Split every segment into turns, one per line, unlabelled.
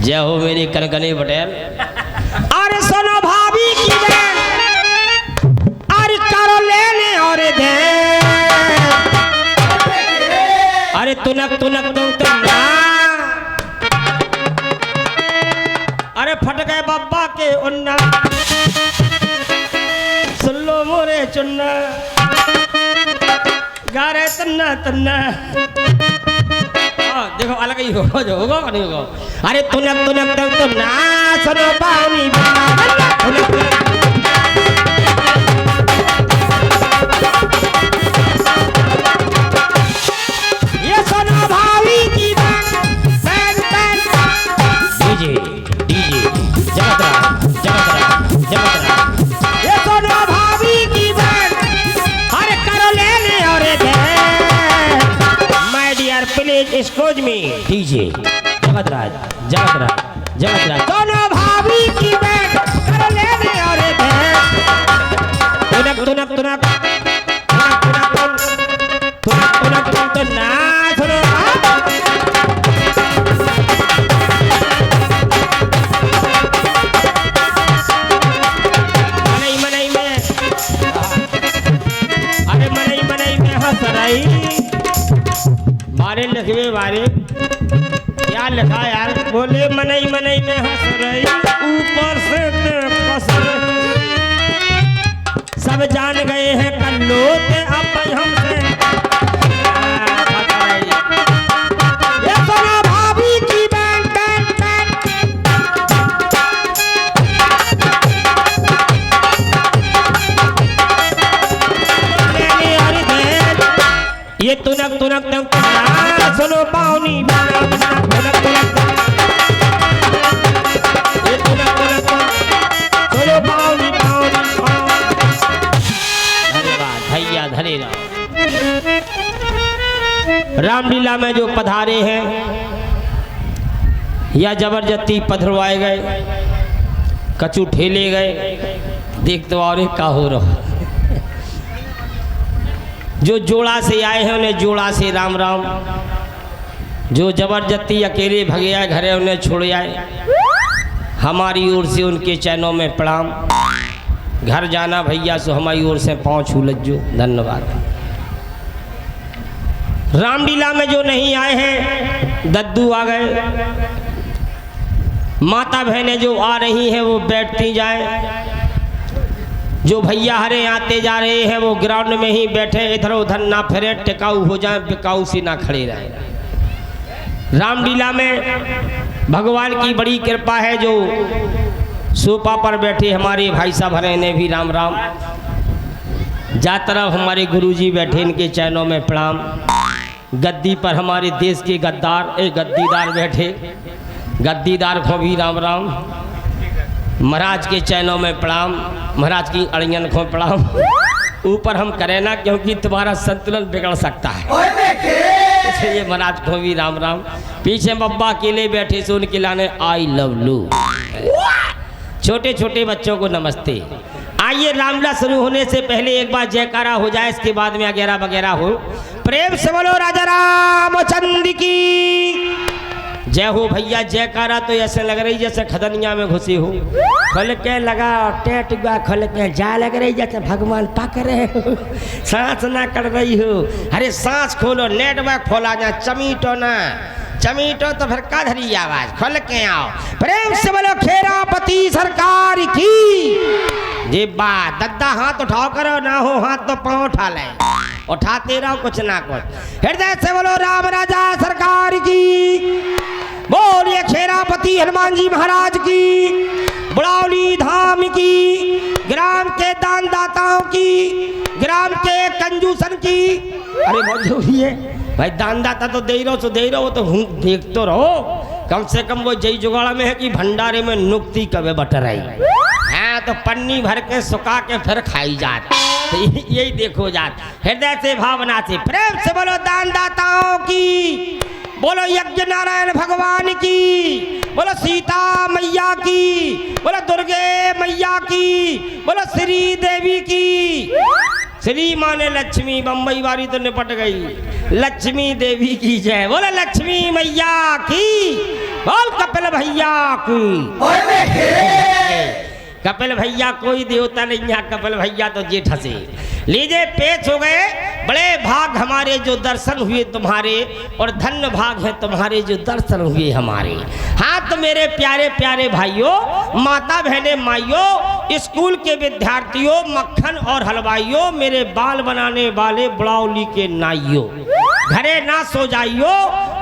जय हो मेरी कनकनी पटेल। अरे सुनो भाभी की बहन, अरे करो लेने और दे, अरे तुनक तुनक तुम ना, अरे फट गए बब्बा के उन्ना, सुन लो मोरे चुन्ना, गा रहे तन्ना तन्ना। देखो अलग ही होगा, जो होगा नहीं होगा। अरे तुनक तुनक तुम ना, सुनो पानी ये सुनो भाभी की बैन बैन डीजे डीजे जगतरा ये सुनो भाभी की बैन, अरे करो लेने और दे, my dear please excuse me DJ Jagatraj दोनों भाभी की बैठ करो लेने और दे, तुनक तुनक तुनक तो ना सुनो मनई में, अरे मनई में हंस रही बारे लिखवे बारे क्या लिखा यार, बोले मनई में हंस रही ऊपर से कसर, सब जान गए हैं कल्लो ते अब हमसे ये सुनो भाभी की बैन बैन बैन, ये तुनक तुनक तुनक सुनो पानी रामलीला में जो पधारे हैं या जबरदस्ती पधरवाए गए, कचू ठेले गए, देख तो और का हो रहा। जो जोड़ा से आए हैं उन्हें जोड़ा से राम राम, जो जबरदस्ती अकेले भगे आए घरे उन्हें छोड़ आए, हमारी ओर से उनके चरणों में प्रणाम। घर जाना भैया सो हमारी ओर से पाँव छू लज्जो, धन्यवाद। रामलीला में जो नहीं आए हैं दद्दू आ गए, माता बहनें जो आ रही हैं वो बैठती जाएं, जो भैया हरे आते जा रहे हैं वो ग्राउंड में ही बैठे, इधर उधर ना फिरे, टिकाऊ हो जाए, बिकाऊ से ना खड़े रहें। रामलीला में भगवान की बड़ी कृपा है, जो सोफा पर बैठे हमारे भाई साहब हरे ने भी राम राम, जा तरफ हमारे गुरुजी बैठे इनके चरणों में प्रणाम। गद्दी पर हमारे देश के गद्दीदार बैठे, गद्दीदार को भी राम राम। महाराज के चरणों में प्रणाम, महाराज की अड़ियन को प्रणाम। ऊपर हम करें ना क्योंकि तुम्हारा संतुलन बिगड़ सकता है, इसलिए महाराज को भी राम राम। पीछे बब्बा अकेले बैठे से उनके लाने आई लव लू। छोटे छोटे बच्चों को नमस्ते। आइए रामलीला शुरू होने से पहले एक बार जयकारा हो जाए, इसके बाद में वगैरह वगैरह हो। प्रेम से बोलो राजा रामचंद्र की जय हो। भैया जयकारा तो ऐसे लग रही जैसे खदनिया में घुसी हो, खुल के लगा टेट गया, खुल के जा लग रही जैसे भगवान पक रहे हो, सांस ना कर रही हो। अरे सांस खोलो, नेटवर्क खोला जा, चमीटो ना चमीटो तो फिर का धरी आवाज, खुल के आओ। प्रेम से बोलो खेरापति सरकार की जी बात। दद्दा हाथ उठाओ करो, ना हो हाथ तो पाँव उठा ले, उठाते रहो कुछ ना कुछ। हृदय से बोलो राम राजा सरकार की, बोलिए खेरापति हनुमान जी महाराज की, बुड़ावली धाम की, ग्राम के दान दाताओं की, ग्राम के कंजूसन की। अरे बहुत जरूरी है भाई, दान दाता तो दे रहो, तो दे रहो, तो देख तो रहो, कम से कम वो जय जुगाड़ा में है कि भंडारे में नुक्ति कभी बटर आई है, तो पन्नी भर के सुखा के फिर खाई जात, तो यही देखो जात। हृदय से भावना से प्रेम से बोलो दान दाताओं की, बोलो यज्ञ नारायण भगवान की, बोलो सीता मैया की, बोलो दुर्गे मैया की, बोलो श्री देवी की। श्री माने लक्ष्मी, बम्बई वाली तो निपट गई। लक्ष्मी देवी की जय, बोला लक्ष्मी मैया की, बोल कपिल भैया की। कपिल भैया कोई देवता नहीं है, कपिल भैया तो जेठ से। लीजिए पेश हो गए, बड़े भाग हमारे जो दर्शन हुए तुम्हारे, और धन्य भाग है तुम्हारे जो दर्शन हुए हमारे। हाँ तो मेरे प्यारे प्यारे भाइयों, माता बहने माइयों, स्कूल के विद्यार्थियों, मक्खन और हलवाइयों, मेरे बाल बनाने वाले बुढ़ावली के नाइयों, घरे ना सो जाइयो,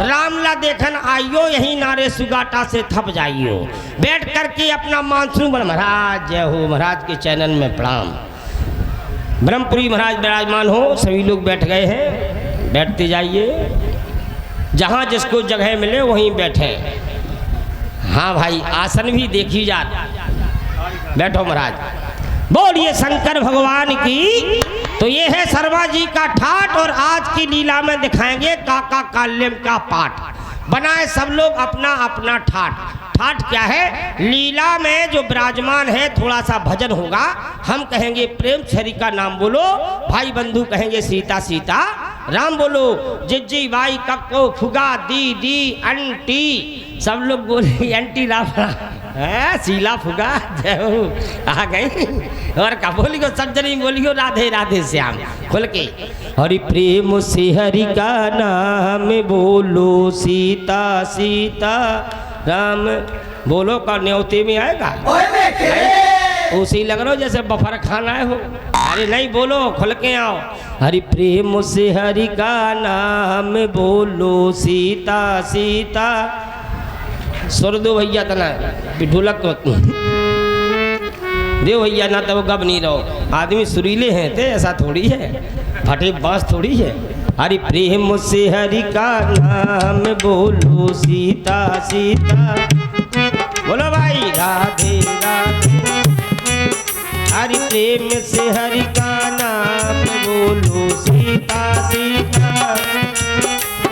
रामला देखन आइयो, यही नारे सुगाटा से थप जाइयो। बैठ करके अपना मानसून बन। महाराज जय हो, महाराज के चैनल में प्रणाम। ब्रह्मपुरी महाराज विराजमान हो, सभी लोग बैठ गए हैं, बैठते जाइए, जहाँ जिसको जगह मिले वहीं बैठे। हाँ भाई आसन भी देखी जा, बैठो महाराज। बोलिए शंकर भगवान की। तो ये है शर्मा जी का ठाट, और आज की लीला में दिखाएंगे काका काल्यम का पाठ। बनाए सब लोग अपना अपना ठाट। ठाट क्या है? लीला में जो विराजमान है, थोड़ा सा भजन होगा, हम कहेंगे प्रेम छरी का नाम बोलो, भाई बंधु कहेंगे सीता सीता राम बोलो, जिज्जी भाई कक्को फुगा दीदी आंटी, सब लोग बोले आंटी राम शीला फुगा जय हो आ गई। और का बोलियो सब जनी बोलियो राधे राधे श्याम खोल के। हरि प्रेम से हरि का नाम बोलो, सीता सीता राम बोलो का न्योते में आएगा। उसी लग रहा हो जैसे बफर खाना है हो। अरे नहीं बोलो, खुल के आओ। हरि प्रेम से हरि का नाम बोलो, सीता सीता। सुर दो भैया तना ढोलक दे भैया, ना तो वो गब नहीं रहो। आदमी सुरीले हैं थे, ऐसा थोड़ी है, फटे बांस थोड़ी है। हरि प्रेम से हरि का नाम बोलो, सीता सीता बोलो भाई राधे राधे। हरि प्रेम से हरि का नाम बोलो, सीता सीता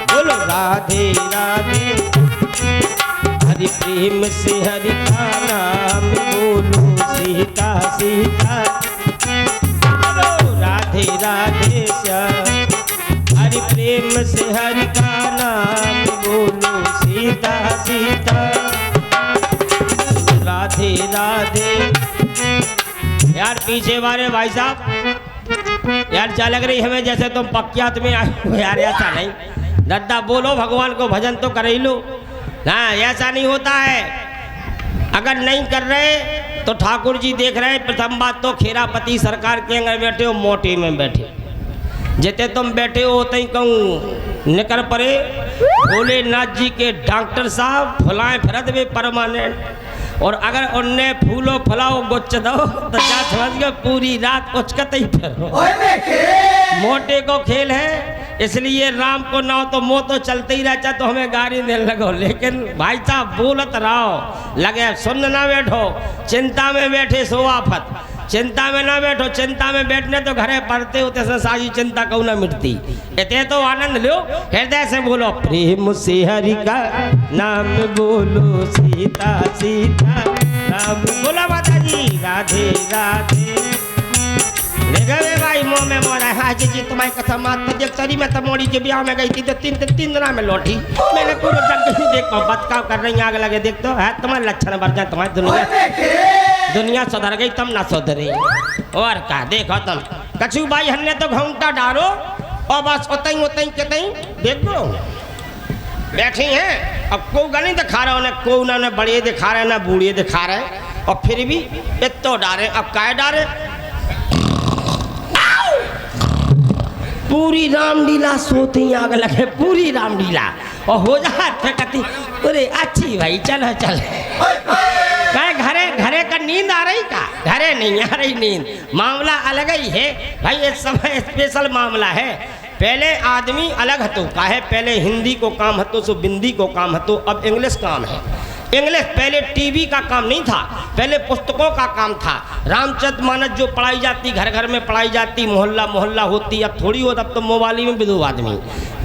बोलो राधे राधे। हरि प्रेम से हरि का नाम बोलो, सीता सीता बोलो राधे राधे श्याम। हरि प्रेम से हरि का नाम बोलो, सीता सीता राधे राधे। यार पीछे वाले भाई साहब, यार क्या लग रही हमें जैसे तुम पक्यात में आए हो यार। ऐसा नहीं दद्दा, बोलो भगवान को भजन तो कर ही लो ना, ऐसा नहीं होता है। अगर नहीं कर रहे तो ठाकुर जी देख रहे हैं। प्रथम बात तो खेरापति सरकार के अंदर बैठे हो, मोटी में बैठे, जिते तुम बैठे हो उतई कहूँ निकल पड़े। भोलेनाथ जी के डॉक्टर साहब फुलाएं फिरत वे परमानेंट, और अगर उनने फूलो फलाओ गुच्छ दो तो जा समझ गए पूरी रात उचकते ही फिरो। मोटे को खेल है, इसलिए राम को ना तो मोह तो चलते ही रहता, तो हमें गाड़ी देने लगो। लेकिन भाई साहब बोलत रहो, लगे सुन ना बैठो। चिंता में बैठे सो आफत, चिंता में ना बैठो। चिंता में बैठने तो घरे पढ़ते होते से सारी चिंता क्यों ना मिटती। इतने तो आनंद लो, हृदय से बोलो प्रेम से हरि का नाम बोलो, सीता सीता राम बोला माता जी राधे राधे। देखे भाई मुँह में मोरा है जी तुम्हारी कसम मात तो देख सरी में तो मोड़ी के ब्याह में गई थी तो तीन दिन में लौटी। मैंने पूरे जग नहीं देख पाओ, बतकाव कर रही आग लगे देख तो है तुम्हारे लक्षण बढ़ जाए। तुम्हारी दुनिया सुधर गई तम ना सुधरी। और क्या देखो तुम कछु भाई हमने तो घूमता डालो और बस उतई उतई के तई देखो बैठी हैं। अब को नहीं दिखा रहा उन्हें, को उन्होंने बड़े दिखा रहे ना बूढ़े दिखा रहे, और फिर भी इतो डारे। अब काय डारे? पूरी रामलीला सोती आग लगे, पूरी रामलीला और हो जाए कहती अरे अच्छी भाई चलो चल। कहे घरे घरे का नींद आ रही का? घरे नहीं आ रही नींद, मामला अलग ही है भाई। इस समय स्पेशल मामला है। पहले आदमी अलग हतो, काहे पहले हिंदी को काम हतो, सो बिंदी को काम हतो, अब इंग्लिश काम है। इंग्लिश पहले टीवी का काम नहीं था, पहले पुस्तकों का काम था। रामचरितमानस जो पढ़ाई जाती, घर घर में पढ़ाई जाती, मोहल्ला मोहल्ला होती, अब थोड़ी होता। अब तो मोबाइल में भी दो आदमी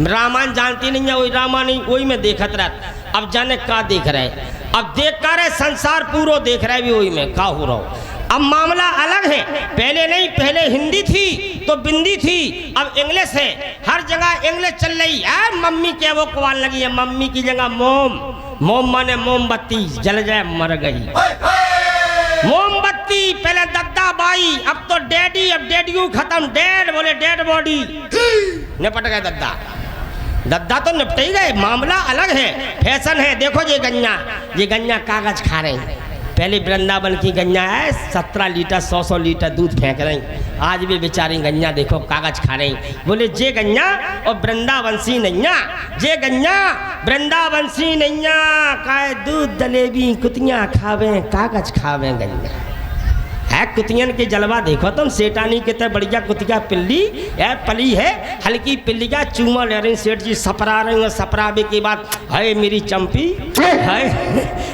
रामायण जानती नहीं है, वही रामायण वही में देखत रह। अब जाने का देख रहे, अब देख कर रहे संसार पूरा देख रहे भी वही में का हो रहा हो। अब मामला अलग है, पहले नहीं, पहले हिंदी थी, तो बिंदी थी, अब इंग्लिश है, हर जगह इंग्लिश चल रही है। मम्मी के वो कवाल लगी है, मम्मी की जगह मोम, मोम माने मोमबत्ती, जल जाए मर गई। मोमबत्ती पहले दद्दा बाई, अब तो डैडी, अब डैडियू खत्म, डेड बोले डेड बॉडी, निपट गए दद्दा। दद्दा तो निपट ही गए, मामला अलग है, फैशन है। देखो ये गन्या कागज खा रहे हैं। पहले वृंदावन की गन्या है 17 लीटर 100 लीटर दूध फेंक रही, आज भी बेचारी गन्या देखो कागज खा रही। बोले जे गन्या और वृंदावंशी नैया, जे गन्या वृंदावंशी नैया, काय दूध जलेबी कुतियाँ खावे कागज खावे गन्या है। कुतियन के जलवा देखो तुम, सेठानी के तो बढ़िया कुतिया पिल्ली है, पली है, हल्की पिल्ली का चूमा ले रही, सेठ जी सपरा रही हैं, सपराबे के बाद है मेरी चंपी है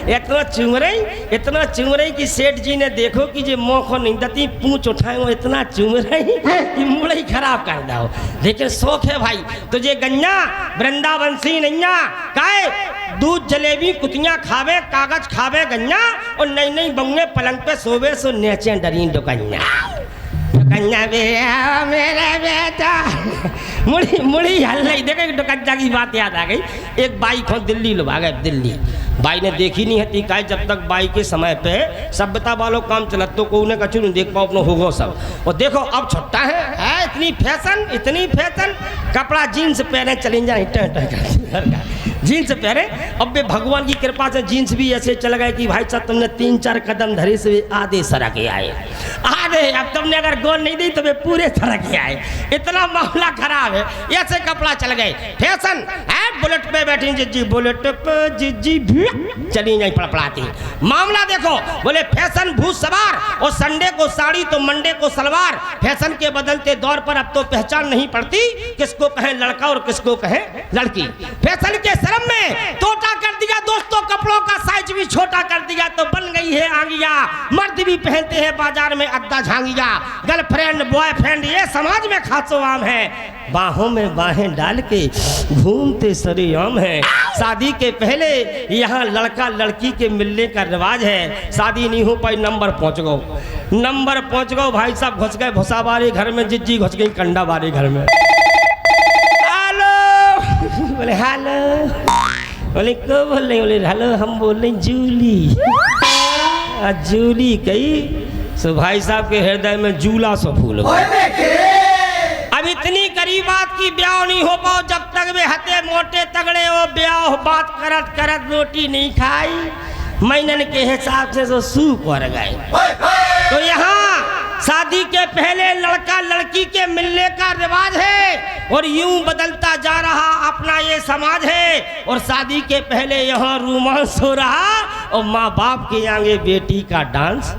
इतना चूम रही कि सेठ जी ने देखो कि जे मोखो नहीं दती, पूंछ उठाए वो इतना चूम रही कि मुड़ई खराब कर दो। लेकिन शौक है भाई, तुझे गन्या वृंदावंशी नैया, काहे दूध जलेबी कुतियाँ खावे कागज खावे गन्या, और नई नई बंगे पलंग पे सोवे सो नेचे डरी डुकन्या मेरा बेटा मुड़ी हल रही। देखे डुकन्या की बात याद आ गई। एक बाई को दिल्ली लो आ गए, दिल्ली बाई ने देखी नहीं हती काय, जब तक बाई के समय पे सभ्यता वालों काम चलत तो को उन्हें कचू नहीं देख पाओ अपना होगो सब। और देखो अब छुट्टा है इतनी फैशन, कपड़ा जीन्स पहने चली जाए जीन्स पहने। अब भी भगवान की कृपा से जीन्स भी ऐसे चल गए कि भाई साहब तुमने 3-4 कदम धरे से आधे सड़क आए, अब तुमने अगर गोल नहीं दी तो वे पूरे सड़क आए, इतना मामला खराब है। ऐसे कपड़ा चल गए, फैशन है। बुलेट पे बैठी जिज्जी, बुलेट पे जिज्जी भी चली जाए पड़पड़ाती। मामला देखो, बोले फैशन भूत सवार, और संडे को साड़ी तो मंडे को सलवार। फैशन के बदलते दौर पर अब तो पहचान नहीं पड़ती, किसको कहे लड़का और किसको कहे लड़की। फैशन के शर्म में तोटा कर दिया दोस्तों, कपड़ों का साइज भी छोटा कर दिया तो बन गई है आंगिया। मर्द भी पहनते हैं बाजार में अद्दा झांगिया, गर्लफ्रेंड बॉयफ्रेंड ये समाज में खासो आम है। बाहों में बाहें डाल के घूमते सरेआम है। शादी के पहले यहाँ लड़का लड़की के मिलने का रिवाज है, शादी नहीं हो पाई नंबर पहुँच गो भाई साहब, घुस गए भुसा बारे घर में, जिज्जी घुस गई कंडा बारे घर में। बोले हेलो, बोले को बोल रहे, बोले हेलो हम बोल रहे जूली। जूली कही सो भाई साहब के हृदय में जूला सो फूल। अब इतनी गरीब बात की ब्याह नहीं हो पाओ, जब तक वे हते मोटे तगड़े हो ब्याह बात करत करत रोटी नहीं खाई, महीनन के हिसाब से तो सूख कर गए। तो यहाँ शादी के पहले लड़का लड़की के मिलने का रिवाज है, और यूं बदलता जा रहा अपना ये समाज है। और शादी के पहले यहाँ रोमांस हो रहा, और माँ बाप के आगे बेटी का डांस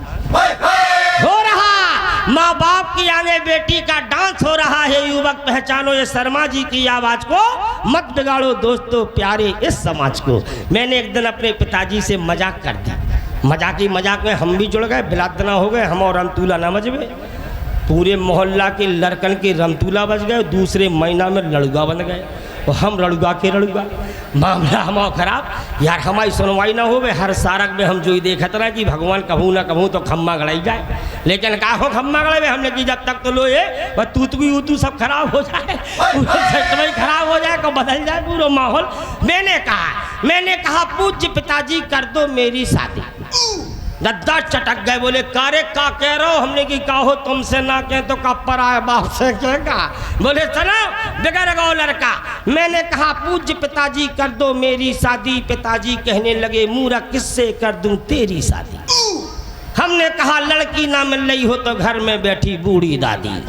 हो रहा, माँ बाप की आगे बेटी का डांस हो रहा है। युवक पहचानो ये शर्मा जी की आवाज को, मत बिगाड़ो दोस्तों प्यारे इस समाज को। मैंने एक दिन अपने पिताजी से मजाक कर दिया, मजाक में हम भी जुड़ गए, बिलादना हो गए, हम और रमतूला ना बजबे, पूरे मोहल्ला के लड़कन के रमतूला बज गए, दूसरे महीना में लड़ुआ बन गए, और हम लड़ुआ के लड़ुआ। मामला हमारा खराब यार, हमारी सुनवाई ना हो, हर सारक में हम जो ही देखत रहे कि भगवान कहूँ ना कहूँ तो खम्मा गड़ाई जाए, लेकिन का हो खम्मा गड़े हमने की जब तक तो लो ये तूतू सब खराब हो जाए, खराब हो जाए तो बदल जाए पूरा माहौल। मैंने कहा पूज्य पिताजी कर दो मेरी शादी। दद्दा चटक गए, बोले कारे का कह रहे हो? हमने की कहो तुमसे ना कह तो का पर आए बाप से कहेगा। बोले चलो बिगड़ गो लड़का। मैंने कहा पूज्य पिताजी कर दो मेरी शादी। पिताजी कहने लगे मूर्ख किससे कर दूं तेरी शादी। हमने कहा लड़की ना मिल रही हो तो घर में बैठी बूढ़ी दादी।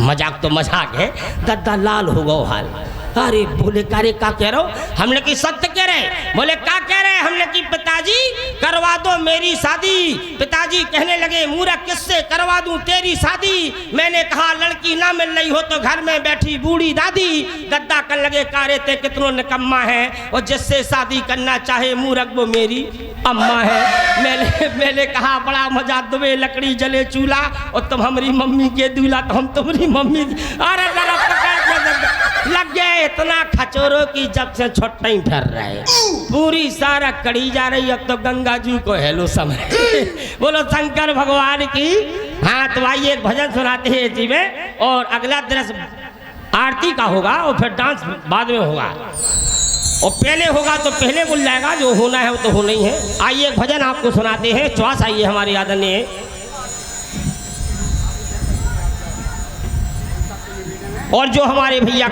मजाक तो मजाक है, दद्दा लाल हो गो हाल। अरे बोले कारे का कह रहे हो? हमने की सत्य कह रहे। बोले का कह रहे? हमने की पिताजी करवा दो मेरी शादी। पिताजी कहने लगे मूर्ख किससे करवा दूं तेरी शादी। मैंने कहा लड़की ना मिल रही हो तो घर में बैठी बूढ़ी दादी। दद्दा कर लगे कारे ते कितनो निकम्मा है, और जिससे शादी करना चाहे मूर्ख वो मेरी अम्मा है। मैंने कहा बड़ा मजा दुबे लकड़ी जले चूल्हा, और तुम हमारी मम्मी के दूल्हा तो हम तुम्हारी मम्मी। अरे लग गए इतना खचोरों की जब से छोटा ही फिर रहे, पूरी सारा कड़ी जा रही। अब तो गंगा जी को हेलो समय। बोलो शंकर भगवान की। हाँ तो आइए एक भजन सुनाते हैं जी में। और अगला दृश्य आरती का होगा और फिर डांस बाद में होगा। और पहले होगा तो पहले बोल जाएगा, जो होना है वो तो होना ही है। आइए एक भजन आपको सुनाते हैं, च्वास आइए हमारे आदरणीय। और जो हमारे भैया